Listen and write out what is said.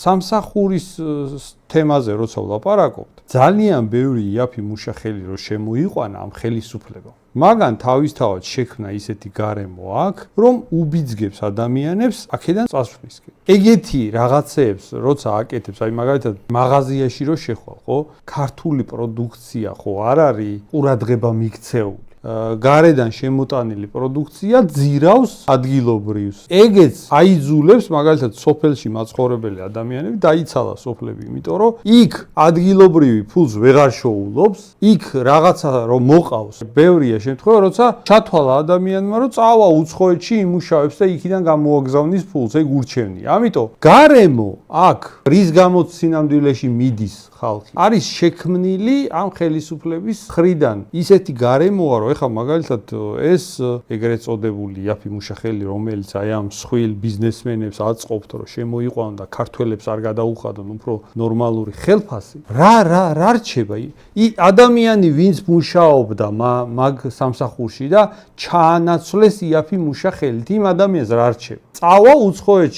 სამსახურის თემაზე როცა ვლაპარაკობთ, ძალიან ბევრი იაფი მუშა ხელი რო შემოიყვანა ამ ხელისუფლებამ. მაგან თავისთავად შექმნა ისეთი გარემო აქვს, რომ უბიძგებს ადამიანებს აქედან წასვლისკენ. ეგეთი რაღაცეებს როცა აკეთებს, აი მაგალითად მაღაზიაში რო შეხვალ, ხო? ქართული პროდუქცია ხო არ არის ყურადღება მიქცეული. გარედან შემოტანილი პროდუქცია ძირავს ადგილობრივს. ეგეც აიძულებს მაგალითად სოფელში მაცხოვრებელი ადამიანები დაიცალა სოფლები, იმიტომ რომ იქ ადგილობრივი ფულს ვეღარ შოულობს, იქ რაღაცა რომ მოყავს. ბევრია შემთხვევა, როცა ჩათვალა ადამიანმა, რომ წავა უცხოეთში იმუშავებს და იქიდან გამოაგზავნის ფულს, ეგ ურჩევნია. ამიტომ გარემო აქ რის გამოც სინამდვილეში მიდის ხალხი, არის შექმნილი ამ ხელისუფლების მხრიდან. ისეთი გარემოა, რომ ეხლა მაგალითად ეს ეგრეთ წოდებული იაფი მუშახელი, რომელიც აი ამ მსხვილ ბიზნესმენებს აწყობთ, რომ შემოიყვანონ და ქართველებს არ გადაუხადონ უფრო ნორმალური ხელფასი. რა რჩება? ადამიანი, ვინც მუშაობდა მაგ სამსახურში და ჩაანაცვლეს იაფი მუშახელით, იმ ადამიანს რა რჩება? წავა უცხოეთში